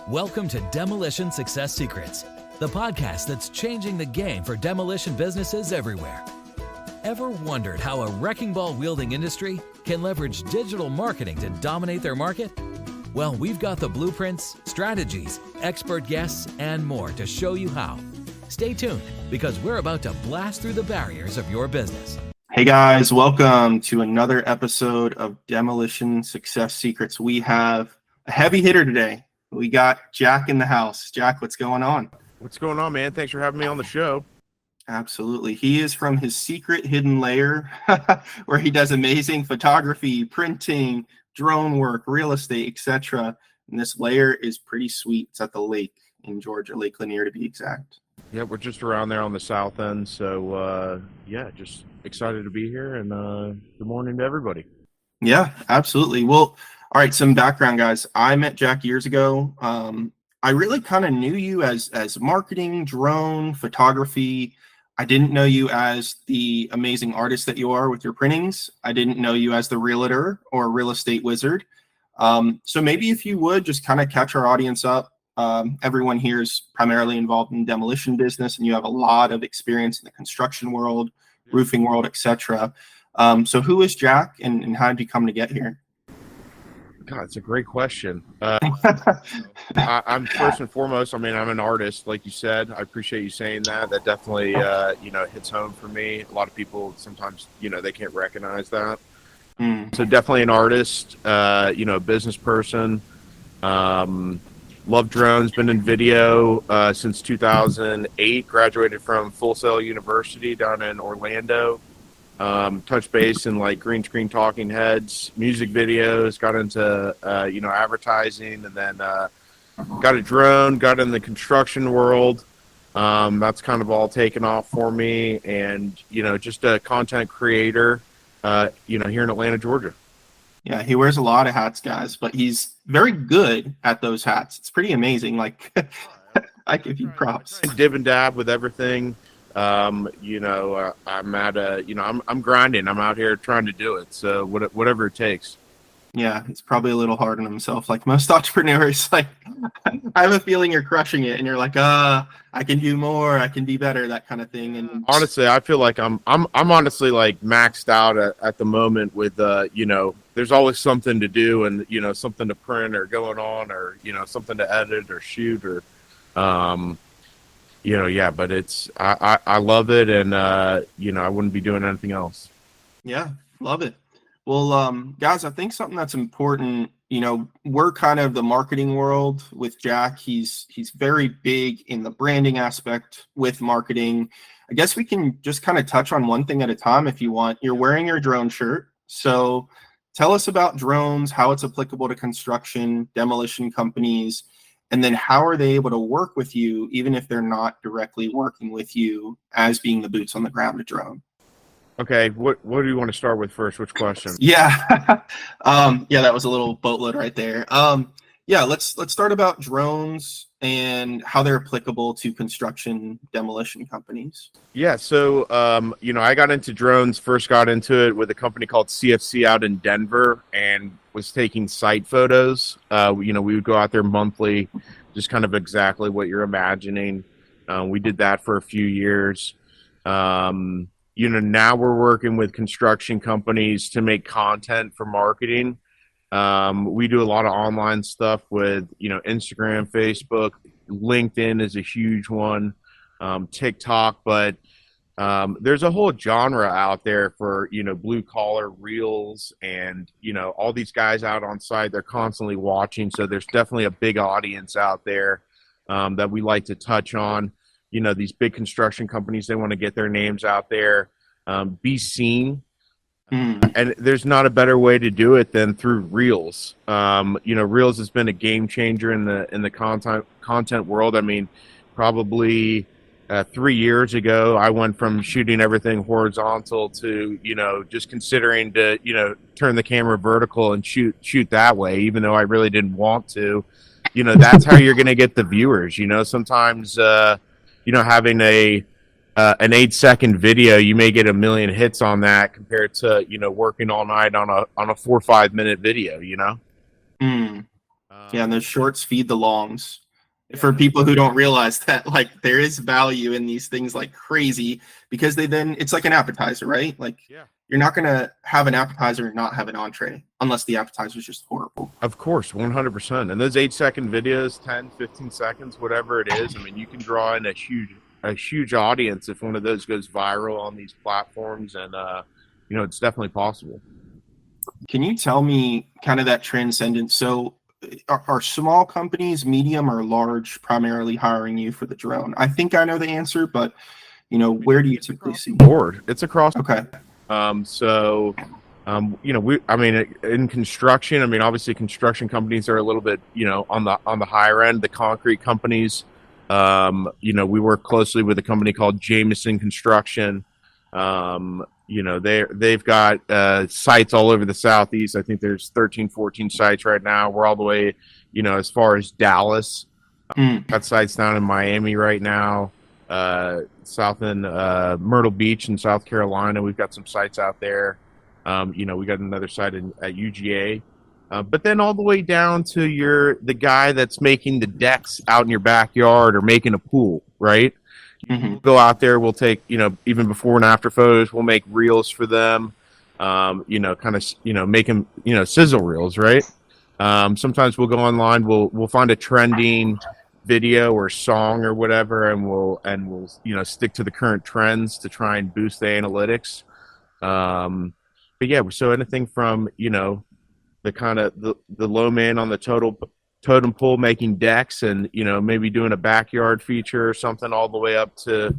Welcome to Demolition Success Secrets, the podcast that's changing the game for demolition businesses everywhere. Ever wondered how a wrecking ball wielding industry can leverage digital marketing to dominate their market? Well, we've got the blueprints, strategies, expert guests, and more to show you how. Stay tuned, because we're about to blast through the barriers of your business. Hey guys, welcome to another episode of Demolition Success Secrets. We have a heavy hitter today. We got Jack in the house. Jack, what's going on? What's going on, man? Thanks for having me on the show. Absolutely. He is from his secret hidden lair where he does amazing photography, printing, drone work, real estate, etc. And this lair is pretty sweet. It's at the lake in Georgia, Lake Lanier to be exact. Yeah, we're just around there on the south end. So, just excited to be here. And good morning to everybody. Yeah, absolutely. Well, all right, some background, guys. I met Jack years ago. I really kind of knew you as marketing, drone, photography. I didn't know you as the amazing artist that you are with your printings. I didn't know you as the realtor or real estate wizard. So maybe if you would just kind of catch our audience up. Everyone here is primarily involved in the demolition business, and you have a lot of experience in the construction world, roofing world, etc. So who is Jack, and how did you come to get here? God, it's a great question. I'm first and foremost, I'm an artist, like you said. I appreciate you saying that. That definitely, hits home for me. A lot of people sometimes, they can't recognize that. So definitely an artist, a business person. Love drones, been in video since 2008, graduated from Full Sail University down in Orlando. Touch base in like green screen talking heads, music videos, got into, advertising, and then got a drone, got in the construction world. That's kind of all taken off for me, and, just a content creator, here in Atlanta, Georgia. Yeah, he wears a lot of hats, guys, but he's very good at those hats. It's pretty amazing. Like, I give you props. Dib and dab with everything. I'm at I'm grinding. I'm out here trying to do it. So whatever it takes. Yeah, he's probably a little hard on himself, like most entrepreneurs. Like, I have a feeling you're crushing it, and you're like, I can do more, I can be better, that kind of thing. And honestly, I feel like I'm honestly like maxed out at the moment with there's always something to do, and something to print or going on, or something to edit or shoot or but it's I love it, and I wouldn't be doing anything else. Yeah, love it. Well, guys, I think something that's important, we're kind of the marketing world with Jack. He's very big in the branding aspect with marketing. I guess we can just kind of touch on one thing at a time if you want. You're wearing your drone shirt. So tell us about drones, how it's applicable to construction, demolition companies, and then how are they able to work with you, even if they're not directly working with you as being the boots on the ground to drone? Okay, what do you want to start with first? Which question? Yeah, that was a little boatload right there. Let's start about drones and how they're applicable to construction demolition companies. Yeah, so I got into drones. First got into it with a company called CFC out in Denver, and was taking site photos. We would go out there monthly, just kind of exactly what you're imagining. We did that for a few years. Now we're working with construction companies to make content for marketing. We do a lot of online stuff with, Instagram, Facebook, LinkedIn is a huge one, TikTok, but there's a whole genre out there for, blue collar reels, and, all these guys out on site, they're constantly watching. So there's definitely a big audience out there that we like to touch on. These big construction companies, they want to get their names out there, be seen. And there's not a better way to do it than through Reels. Reels has been a game changer in the content world. Probably 3 years ago, I went from shooting everything horizontal to, just considering to, turn the camera vertical and shoot that way, even though I really didn't want to. That's how you're going to get the viewers. Sometimes, having an 8-second video, you may get 1 million hits on that compared to, working all night on a 4 or 5 minute video, Yeah, and those shorts feed the longs. Yeah, For people who don't realize that, like, there is value in these things like crazy, because it's like an appetizer, right? Like, yeah. you're not going to have an appetizer and not have an entree unless the appetizer is just horrible. Of course, 100%. And those 8-second videos, 10, 15 seconds, whatever it is, I mean, you can draw in a huge audience if one of those goes viral on these platforms, and it's definitely possible. Can you tell me kind of that transcendence? So are small companies, medium or large, primarily hiring you for the drone? I think I know the answer, but where do you typically see? Board. It's across. Okay. In construction, I mean, obviously construction companies are a little bit, on the higher end. The concrete companies, we work closely with a company called Jameson Construction. They've got sites all over the Southeast. I think there's 13, 14 sites right now. We're all the way, as far as Dallas. Got sites down in Miami right now. South in Myrtle Beach in South Carolina. We've got some sites out there. We got another site at UGA. But then all the way down to the guy that's making the decks out in your backyard or making a pool, right? We'll go out there. We'll take, even before and after photos. We'll make reels for them. Make them, sizzle reels, right? Sometimes we'll go online. We'll find a trending video or song or whatever, and we'll stick to the current trends to try and boost the analytics. But yeah, so anything from the kind of the low man on the totem pole making decks, and maybe doing a backyard feature or something, all the way up to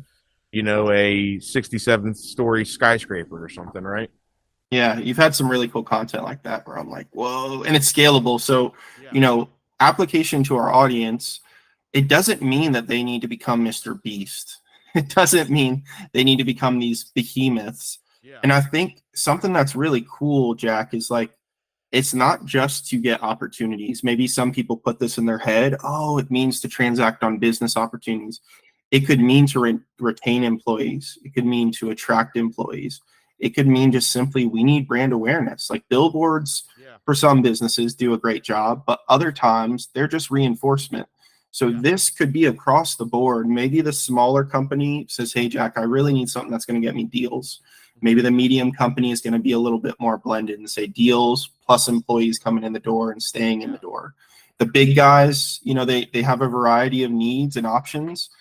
a 67th story skyscraper or something, right? Yeah, you've had some really cool content like that where I'm like, whoa, and it's scalable. So application to our audience, it doesn't mean that they need to become Mr. Beast. It doesn't mean they need to become these behemoths. Yeah. And I think something that's really cool, Jack, is like, it's not just to get opportunities. Maybe some people put this in their head. Oh, it means to transact on business opportunities. It could mean to retain employees. It could mean to attract employees. It could mean just simply we need brand awareness. Like billboards for some businesses do a great job, but other times they're just reinforcement. So this could be across the board. Maybe the smaller company says, hey, Jack, I really need something that's going to get me deals. Maybe the medium company is going to be a little bit more blended and say deals plus employees coming in the door and staying in the door. The big guys, they have a variety of needs and options.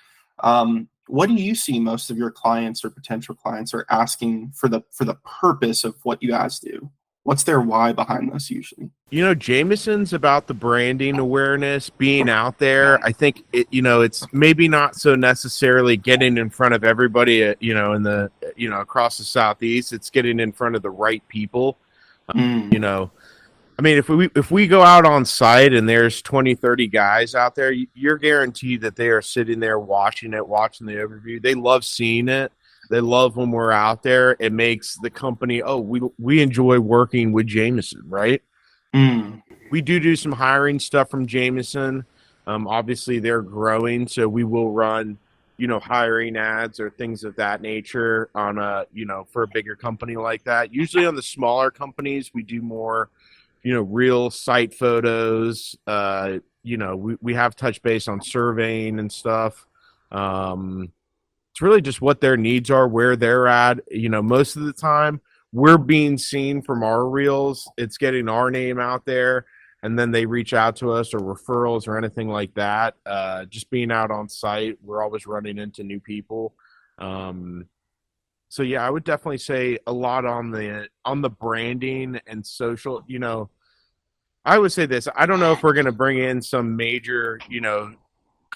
What do you see most of your clients or potential clients are asking for the purpose of what you guys do? What's their why behind this usually? Jameson's about the branding awareness, being out there. I think it's maybe not so necessarily getting in front of everybody, in the, across the Southeast. It's getting in front of the right people. I mean, if we go out on site and there's 20, 30 guys out there, you're guaranteed that they are sitting there watching the overview. They love seeing it. They love when we're out there. It makes the company, we enjoy working with Jameson, right? We do some hiring stuff from Jameson. Obviously, they're growing, so we will run, hiring ads or things of that nature on for a bigger company like that. Usually on the smaller companies, we do more, real site photos. We have touch base on surveying and stuff. It's really just what their needs are, where they're at. Most of the time we're being seen from our reels. It's getting our name out there, and then they reach out to us or referrals or anything like that. Just being out on site, we're always running into new people. So yeah, I would definitely say a lot on the branding and social. I would say this. I don't know if we're going to bring in some major,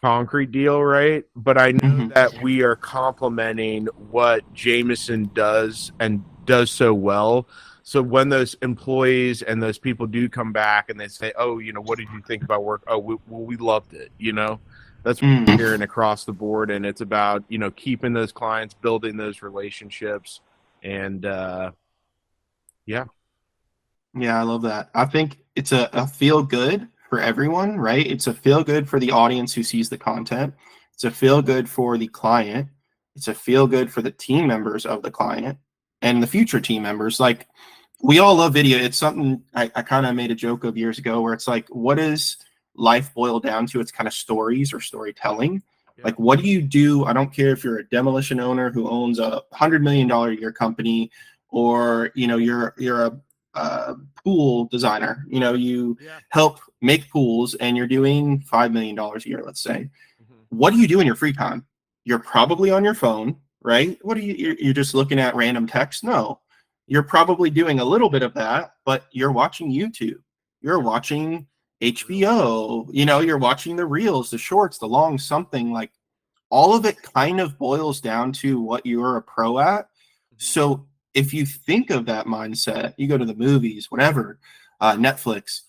concrete deal, right? But I know that we are complementing what Jameson does and does so well. So when those employees and those people do come back and they say, oh, what did you think about work? Oh, we loved it. That's what we're hearing across the board. And it's about, keeping those clients, building those relationships. And yeah. Yeah, I love that. I think it's a feel good for everyone, right? It's a feel good for the audience who sees the content. It's a feel good for the client. It's a feel good for the team members of the client and the future team members. Like, we all love video. It's something I kind of made a joke of years ago where it's like, what is life boil down to? It's kind of stories or storytelling. Yeah. Like, what do you do? I don't care if you're a demolition owner who owns a $100 million a year company, or, you know, you're a pool designer, you know, you help make pools and you're doing $5 million a year, let's say. What do you do in your free time? You're probably on your phone, right? What are you're just looking at random text? No, you're probably doing a little bit of that, but you're watching YouTube, you're watching HBO, you know, you're watching the reels, the shorts, the long something. Like, all of it kind of boils down to what you're a pro at. So if you think of that mindset, you go to the movies, whatever, Netflix,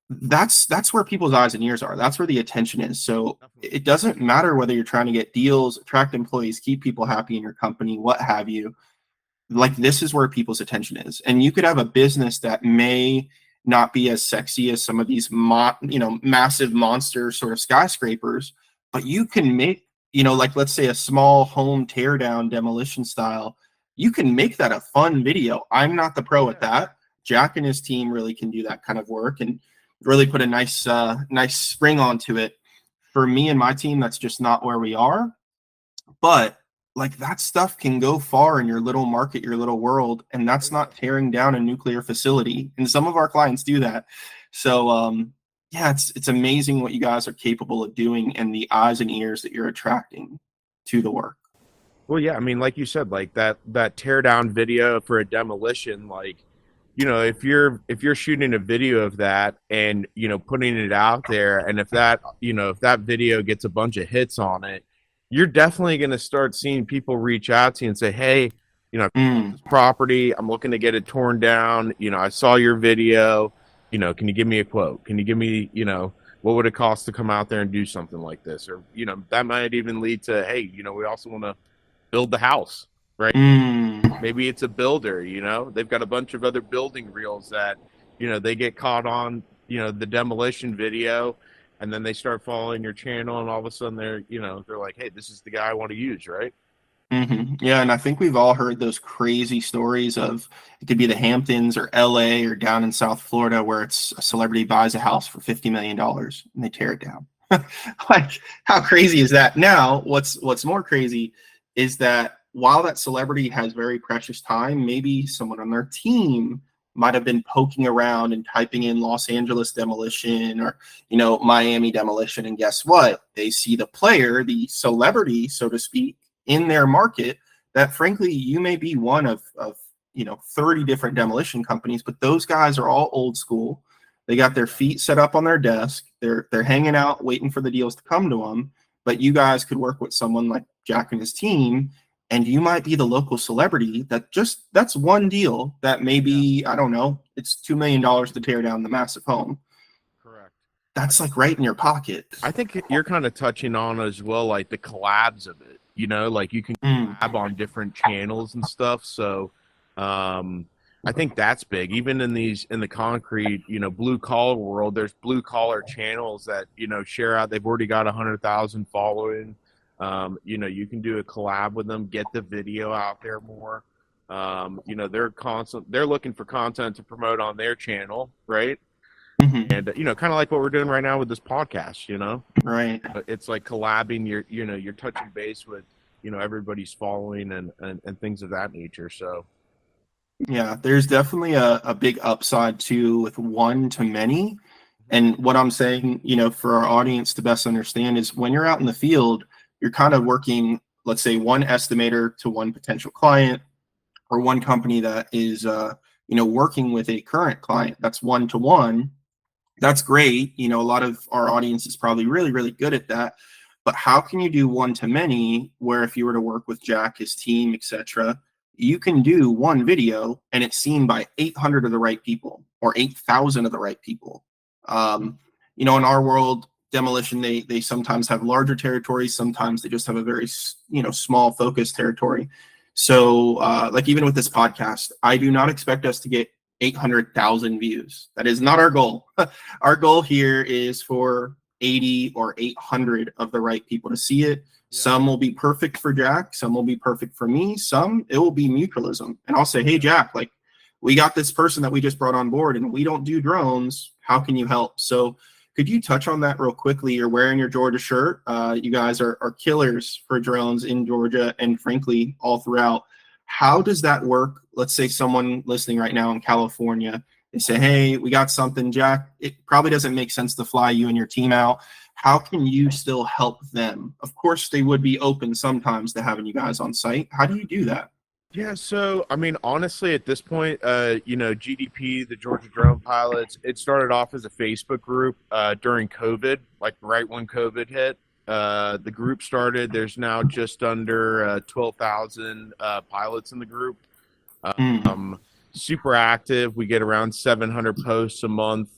that's where people's eyes and ears are. That's where the attention is. So it doesn't matter whether you're trying to get deals, attract employees, keep people happy in your company, what have you. Like, this is where people's attention is. And you could have a business that may not be as sexy as some of these massive monster sort of skyscrapers, but you can make, you know, like, let's say a small home tear down demolition style, you can make that a fun video. I'm not the pro at that. Jack and his team really can do that kind of work and really put a nice spring onto it. For me and my team, that's just not where we are. But like, that stuff can go far in your little market, your little world, and that's not tearing down a nuclear facility. And some of our clients do that. So yeah, it's amazing what you guys are capable of doing and the eyes and ears that you're attracting to the work. Well, yeah, I mean, like you said, like that tear down video for a demolition, like, you know, if you're shooting a video of that and, you know, putting it out there, and if that video gets a bunch of hits on it, you're definitely going to start seeing people reach out to you and say, hey, you know, this property, I'm looking to get it torn down. You know, I saw your video, you know, can you give me a quote? Can you give me, you know, what would it cost to come out there and do something like this? Or, you know, that might even lead to, hey, you know, we also want to build the house, right? Maybe it's a builder, you know, they've got a bunch of other building reels that, you know, they get caught on, you know, the demolition video, and then they start following your channel, and all of a sudden they're like, hey, this is the guy I want to use, right? Yeah, and I think we've all heard those crazy stories of, it could be the Hamptons or LA or down in South Florida, where it's a celebrity buys a house for $50 million and they tear it down. Like, how crazy is that? Now, what's more crazy is that while that celebrity has very precious time, maybe someone on their team might have been poking around and typing in Los Angeles demolition or, you know, Miami demolition. And guess what? They see the player, the celebrity, so to speak, in their market, that frankly, you may be one of 30 different demolition companies, but those guys are all old school. They got their feet set up on their desk. They're hanging out, waiting for the deals to come to them. But you guys could work with someone like Jack and his team, and you might be the local celebrity that's one deal that maybe, I don't know, it's $2 million to tear down the massive home. Correct. That's like right in your pocket. I think you're kind of touching on as well, like the collabs of it, you know, like you can collab on different channels and stuff. So I think that's big. Even in the concrete, you know, blue collar world, there's blue collar channels that, you know, share out. They've already got 100,000 following. You know, you can do a collab with them, get the video out there more. You know, they're looking for content to promote on their channel, right? And you know, kind of like what we're doing right now with this podcast, you know, right? It's like collabing. You're touching base with, you know, everybody's following and things of that nature. So yeah, there's definitely a big upside too with one to many. And what I'm saying, you know, for our audience to best understand is, when you're out in the field, you're kind of working, let's say, one estimator to one potential client, or one company that is working with a current client. That's one to one. That's great. You know, a lot of our audience is probably really, really good at that. But how can you do one to many, where if you were to work with Jack, his team, etc., you can do one video and it's seen by 800 of the right people or 8,000 of the right people. You know, in our world, demolition, they sometimes have larger territories. Sometimes they just have a very, you know, small focused territory. So like, even with this podcast, I do not expect us to get 800,000 views. That is not our goal. Our goal here is for 80 or 800 of the right people to see it. Yeah. Some will be perfect for Jack. Some will be perfect for me. Some, it will be mutualism. And I'll say, hey, Jack, like, we got this person that we just brought on board and we don't do drones. How can you help? So Could you touch on that real quickly? You're wearing your Georgia shirt. You guys are killers for drones in Georgia and frankly all throughout. How does that work? Let's say someone listening right now in California, they say, hey, we got something, Jack. It probably doesn't make sense to fly you and your team out. How can you still help them? Of course, they would be open sometimes to having you guys on site. How do you do that? Yeah, so I mean, honestly, at this point, GDP, the Georgia Drone Pilots, it started off as a Facebook group during COVID, like right when COVID hit. The group started. There's now just under 12,000 pilots in the group. Super active. We get around 700 posts a month.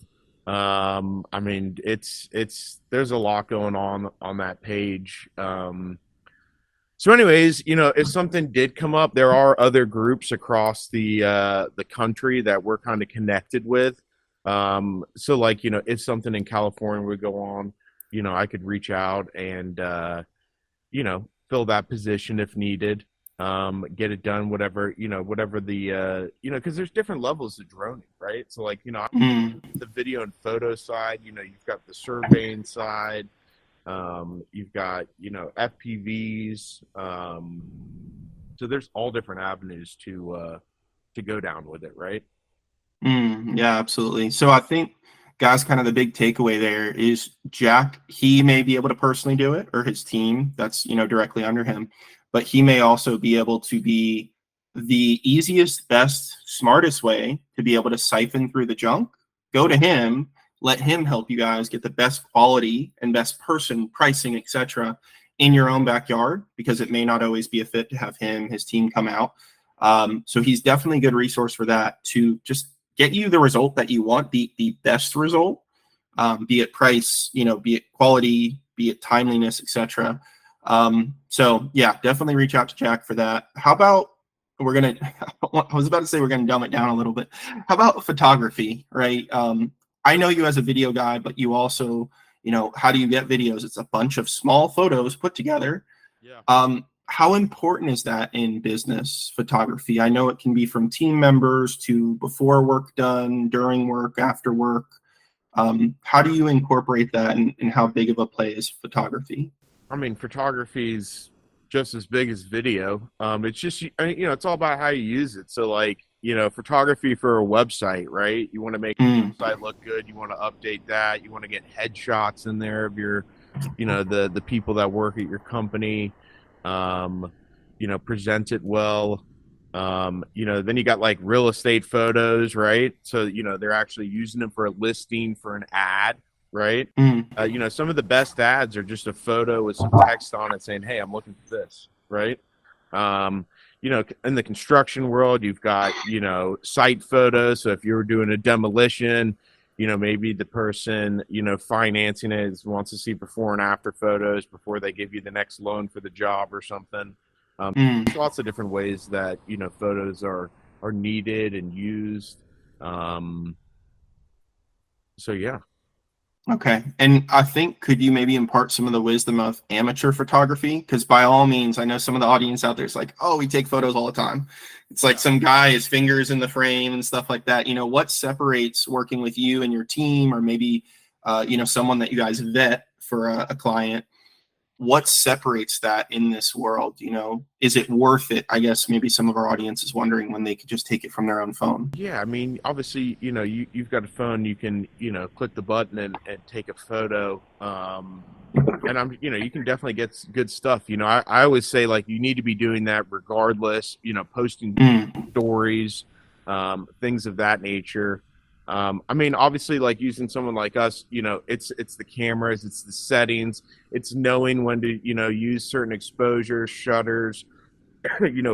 I mean, it's there's a lot going on that page. So anyways, if something did come up, there are other groups across the country that we're kind of connected with. So like, if something in California would go on, I could reach out and, fill that position if needed, get it done, whatever the, because there's different levels of droning, right? So like, I'm the video and photo side, you've got the surveying side. You've got, FPVs. So there's all different avenues to go down with it, right? Yeah, absolutely. So I think, guys, kind of the big takeaway there is Jack, he may be able to personally do it, or his team that's, directly under him, but he may also be able to be the easiest, best, smartest way to be able to siphon through the junk. Go to him. Let him help you guys get the best quality and best person, pricing, etc., in your own backyard, because it may not always be a fit to have his team come out. So he's definitely a good resource for that, to just get you the result that you want, the best result, be it price, be it quality, be it timeliness, etc. So yeah, definitely reach out to Jack for that. How about I was about to say we're gonna dumb it down a little bit. How about photography, right? I know you as a video guy, but you also, how do you get videos? It's a bunch of small photos put together. Yeah. How important is that in business photography? I know it can be from team members to before work done, during work, after work. How do you incorporate that, and how big of a play is photography? I mean, photography is just as big as video. It's just, it's all about how you use it. So like, photography for a website, right? You want to make the website look good. You want to update that. You want to get headshots in there of your, the people that work at your company, present it well. Then you got like real estate photos, right? So, they're actually using them for a listing, for an ad, right? Some of the best ads are just a photo with some text on it saying, hey, I'm looking for this, right? In the construction world, you've got, site photos. So if you were doing a demolition, maybe the person, financing it wants to see before and after photos before they give you the next loan for the job or something. There's lots of different ways that, photos are needed and used. So yeah. Okay. And I think, could you maybe impart some of the wisdom of amateur photography? Because by all means, I know some of the audience out there is like, oh, we take photos all the time. It's like some guy, his fingers in the frame and stuff like that. What separates working with you and your team, or maybe, someone that you guys vet for a client? What separates that in this world? Is it worth it? I guess maybe some of our audience is wondering, when they could just take it from their own phone. Yeah, I mean, obviously, you've got a phone, you can, click the button and take a photo. And you can definitely get good stuff. I always say, like, you need to be doing that regardless, posting stories, things of that nature. I mean, obviously, like, using someone like us, it's the cameras, it's the settings, it's knowing when to, use certain exposures, shutters,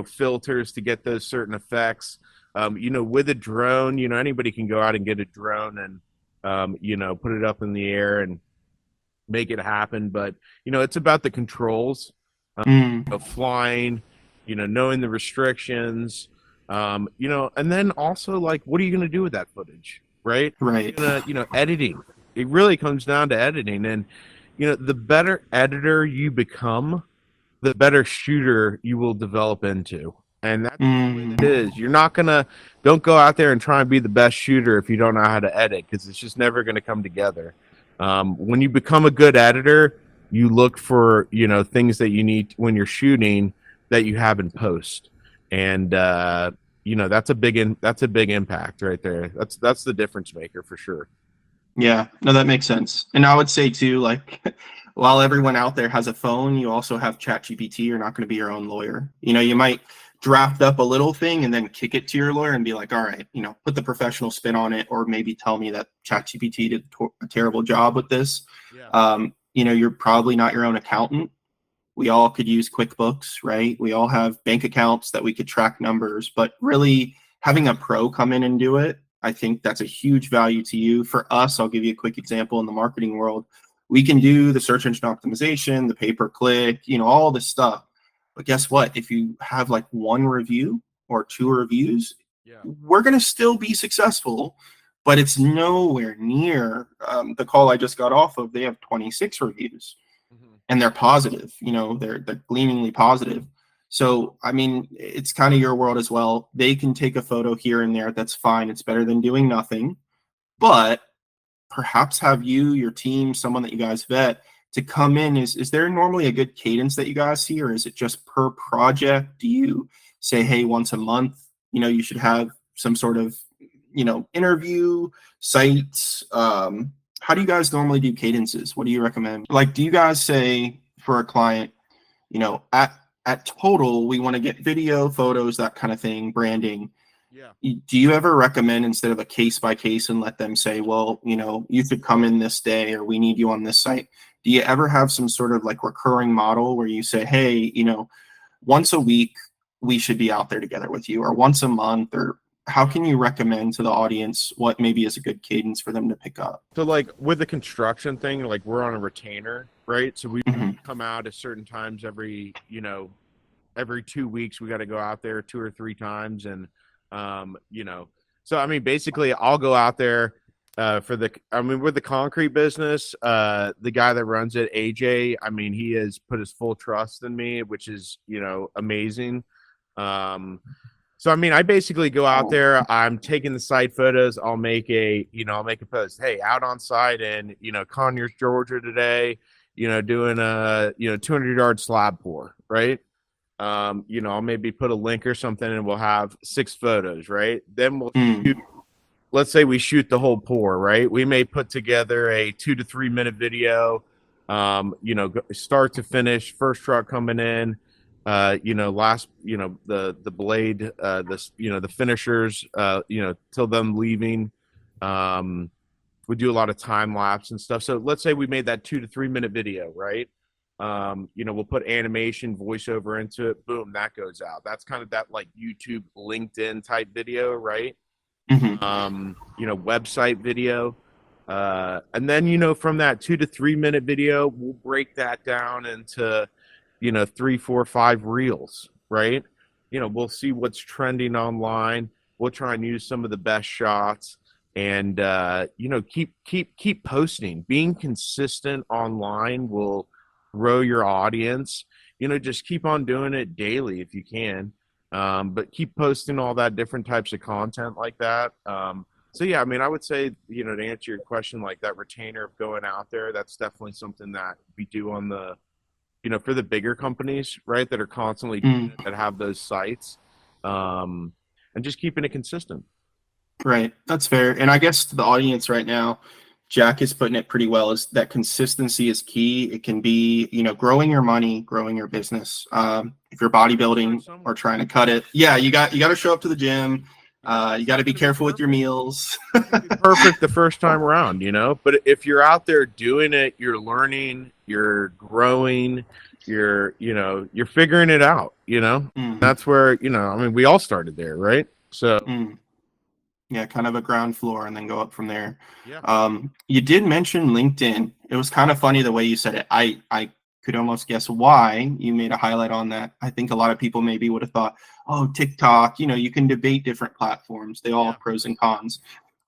filters to get those certain effects. With a drone, anybody can go out and get a drone and, put it up in the air and make it happen. But, it's about the controls, of flying, knowing the restrictions, and then also, like, what are you going to do with that footage? Right. Editing. It really comes down to editing. And, the better editor you become, the better shooter you will develop into. And that's the way it is. You're not don't go out there and try and be the best shooter if you don't know how to edit, because it's just never going to come together. When you become a good editor, you look for, you know, things that you need when you're shooting that you have in post. And, you know, that's a big impact right there. That's the difference maker for sure. Yeah, no, that makes sense. And I would say too, like, while everyone out there has a phone, you also have ChatGPT. You're not going to be your own lawyer. You know, you might draft up a little thing and then kick it to your lawyer and be like, all right, you know, put the professional spin on it, or maybe tell me that ChatGPT did a terrible job with this. Yeah. You know, you're probably not your own accountant. We all could use QuickBooks, right? We all have bank accounts that we could track numbers, but really having a pro come in and do it, I think that's a huge value to you. For us, I'll give you a quick example in the marketing world. We can do the search engine optimization, the pay-per-click, you know, all this stuff. But guess what? If you have like one review or two reviews, Yeah. we're going to still be successful, but it's nowhere near the call I just got off of. They have 26 reviews. And they're positive, you know, they're gleamingly positive. So, I mean, it's kind of your world as well. They can take a photo here and there. That's fine. It's better than doing nothing. But perhaps have you, your team, someone that you guys vet to come in. Is there normally a good cadence that you guys see, or is it just per project? Do you say, hey, once a month, you know, you should have some sort of, you know, interview sites? How do you guys normally do cadences? What do you recommend? Like, do you guys say for a client, you know, at total, we want to get video, photos, that kind of thing, branding? Yeah. Do you ever recommend, instead of a case by case, and let them say, well, you know, you could come in this day, or we need you on this site? Do you ever have some sort of like recurring model where you say, hey, you know, once a week we should be out there together with you, or once a month? Or how can you recommend to the audience what maybe is a good cadence for them to pick up? So like with the construction thing, like we're on a retainer, right? So we come out at certain times every, you know, every 2 weeks. We got to go out there 2 or 3 times. And, you know, so, I mean, basically I'll go out there with the concrete business, the guy that runs it, AJ, I mean, he has put his full trust in me, which is, you know, amazing. So, I mean, I basically go out there, I'm taking the site photos. I'll make a post. Hey, out on site in, you know, Conyers, Georgia today, you know, doing a, you know, 200-yard slab pour, right? You know, I'll maybe put a link or something, and we'll have 6 photos, right? Then we'll shoot, let's say we shoot the whole pour, right? We may put together a 2 to 3 minute video, you know, start to finish, first truck coming in, you know, last, you know, the blade, you know, the finishers, you know, till them leaving. We do a lot of time lapse and stuff. So let's say we made that 2 to 3 minute video, right? You know, we'll put animation, voiceover into it. Boom, that goes out. That's kind of that like YouTube, LinkedIn type video, right? You know, website video. And then, you know, from that 2 to 3 minute video, we'll break that down into, you know, 3, 4, 5 reels, right? You know, we'll see what's trending online. We'll try and use some of the best shots, and you know, keep posting. Being consistent online will grow your audience. You know, just keep on doing it daily if you can, but keep posting all that different types of content like that. So yeah, I mean, I would say, you know, to answer your question, like that retainer of going out there, that's definitely something that we do on the, you know, for the bigger companies, right, that are constantly that have those sites, and just keeping it consistent. Right, that's fair. And I guess to the audience right now, Jack is putting it pretty well, is that consistency is key. It can be, you know, growing your money, growing your business. If you're bodybuilding or trying to cut it, yeah, you got to show up to the gym. You got to be careful with your meals. Perfect the first time around, you know, but if you're out there doing it, you're learning, you're growing, you're, you know, you're figuring it out, you know. That's where, you know, I mean, we all started there, right? So yeah, kind of a ground floor and then go up from there. Yeah. You did mention LinkedIn. It was kind of funny the way you said it. I could almost guess why you made a highlight on that. I think a lot of people maybe would have thought, oh, TikTok, you know, you can debate different platforms. They all have pros and cons.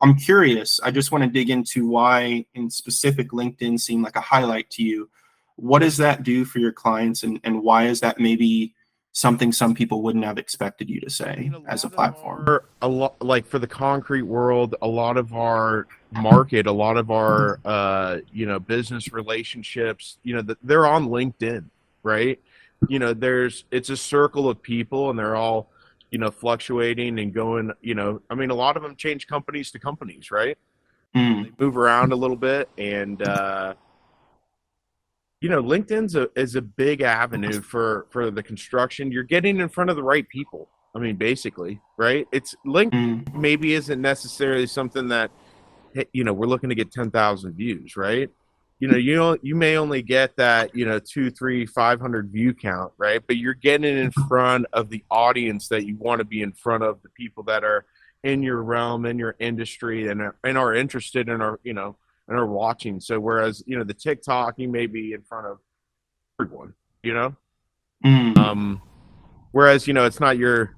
I'm curious. I just want to dig into why in specific LinkedIn seemed like a highlight to you. What does that do for your clients, and why is that maybe something some people wouldn't have expected you to say as a platform. A lot, like for the concrete world, a lot of our market, a lot of our business relationships, they're on LinkedIn, right? It's a circle of people, and they're all fluctuating and going. I mean, a lot of them change companies to companies, right? They move around a little bit, and is a big avenue for the construction. You're getting in front of the right people. I mean, basically, right? It's LinkedIn maybe isn't necessarily something that we're looking to get 10,000 views, right? You may only get that 2, 3, 500 view count, right? But you're getting in front of the audience that you want to be in front of, the people that are in your realm, in your industry, and are interested in our and are watching. So whereas the TikTok, you may be in front of everyone, whereas it's not your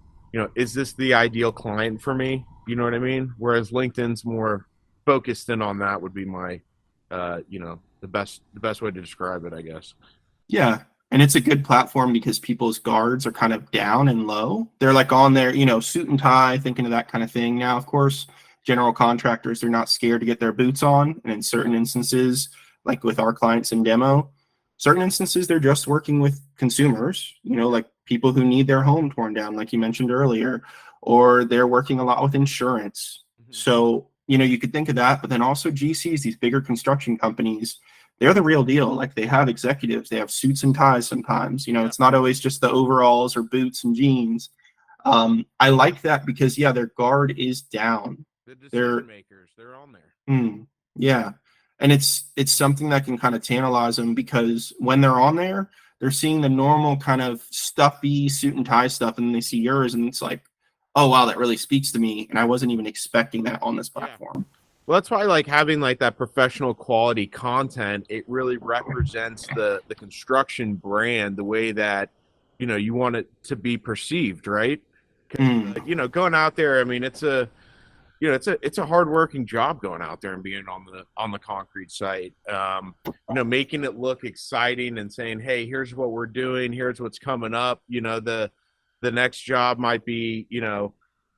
is this the ideal client for me? You know what I mean? Whereas LinkedIn's more focused in on that would be my the best way to describe it, I guess. Yeah. And it's a good platform because people's guards are kind of down and low. They're like on their, suit and tie, thinking of that kind of thing. Now, of course, general contractors, they're not scared to get their boots on. And in certain instances, like with our clients in demo, certain instances, they're just working with consumers, like people who need their home torn down, like you mentioned earlier, or they're working a lot with insurance. So, you could think of that, but then also GCs, these bigger construction companies, they're the real deal. Like they have executives, they have suits and ties sometimes. It's not always just the overalls or boots and jeans. I like that because their guard is down. The decision makers, they're on there. Yeah, and it's something that can kind of tantalize them because when they're on there, they're seeing the normal kind of stuffy suit and tie stuff, and then they see yours, and it's like, oh wow, that really speaks to me, and I wasn't even expecting that on this platform. Yeah. Well, that's why like having like that professional quality content, it really represents the construction brand the way that you want it to be perceived, right? Going out there, I mean, it's a hardworking job going out there and being on the concrete site. Making it look exciting and saying, hey, here's what we're doing, here's what's coming up. The next job might be,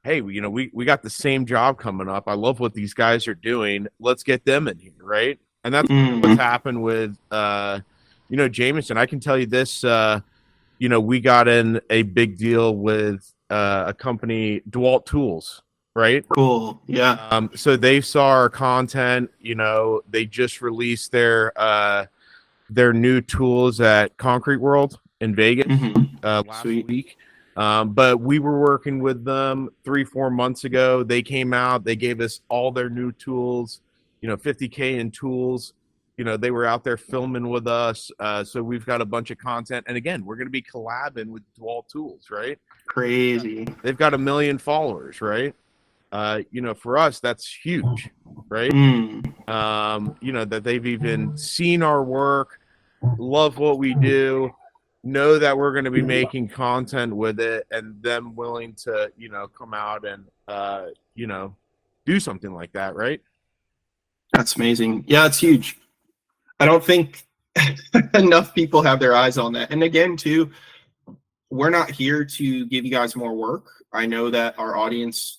hey, we got the same job coming up. I love what these guys are doing. Let's get them in here, right? And that's what's happened with Jameson. I can tell you this, we got in a big deal with a company, DeWalt Tools, right? Cool. Yeah. So they saw our content, they just released their new tools at Concrete World in Vegas last week. But we were working with them 3-4 months ago. They came out, they gave us all their new tools, $50K in tools. They were out there filming with us. So we've got a bunch of content. And again, we're going to be collabing with DeWalt Tools, right? Crazy. They've got 1 million followers, right? For us, that's huge, right? That they've even seen our work, love what we do, know that we're going to be making content with it, and them willing to come out and do something like that, right? That's amazing. Yeah, it's huge. I don't think enough people have their eyes on that. And again, too, we're not here to give you guys more work. I know that our audience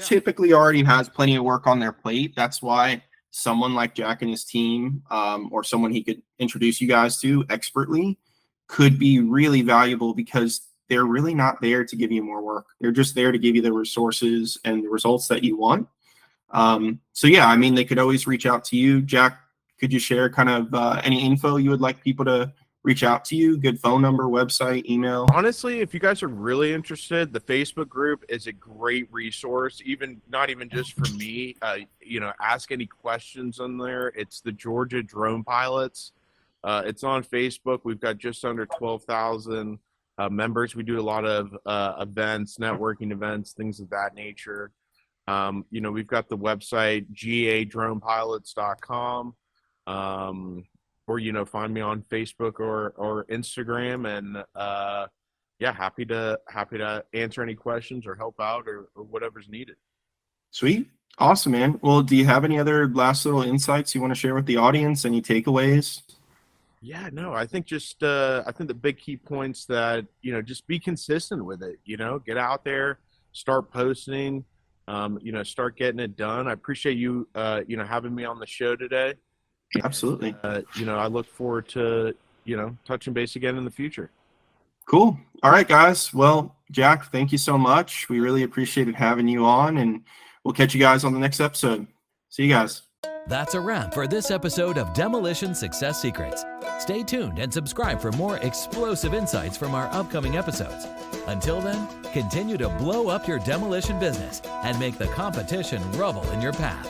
typically already has plenty of work on their plate. That's why someone like Jack and his team, or someone he could introduce you guys to expertly, could be really valuable because they're really not there to give you more work. They're just there to give you the resources and the results that you want. So yeah, I mean, they could always reach out to you. Jack, could you share kind of any info you would like people to reach out to you? Good phone number, website, email? Honestly, if you guys are really interested, the Facebook group is a great resource, not even just for me. Ask any questions on there. It's the Georgia Drone Pilots. It's on Facebook. We've got just under 12,000 members. We do a lot of events, networking events, things of that nature. We've got the website gadronepilots.com, or find me on Facebook or Instagram, and happy to answer any questions or help out or whatever's needed. Sweet. Awesome, man. Well, do you have any other last little insights you want to share with the audience? Any takeaways? Yeah, no, I think I think the big key points that, just be consistent with it, get out there, start posting, start getting it done. I appreciate you, having me on the show today. Absolutely. I look forward to, touching base again in the future. Cool. All right, guys. Well, Jack, thank you so much. We really appreciated having you on, and we'll catch you guys on the next episode. See you guys. That's a wrap for this episode of Demolition Success Secrets. Stay tuned and subscribe for more explosive insights from our upcoming episodes. Until then, continue to blow up your demolition business and make the competition rubble in your path.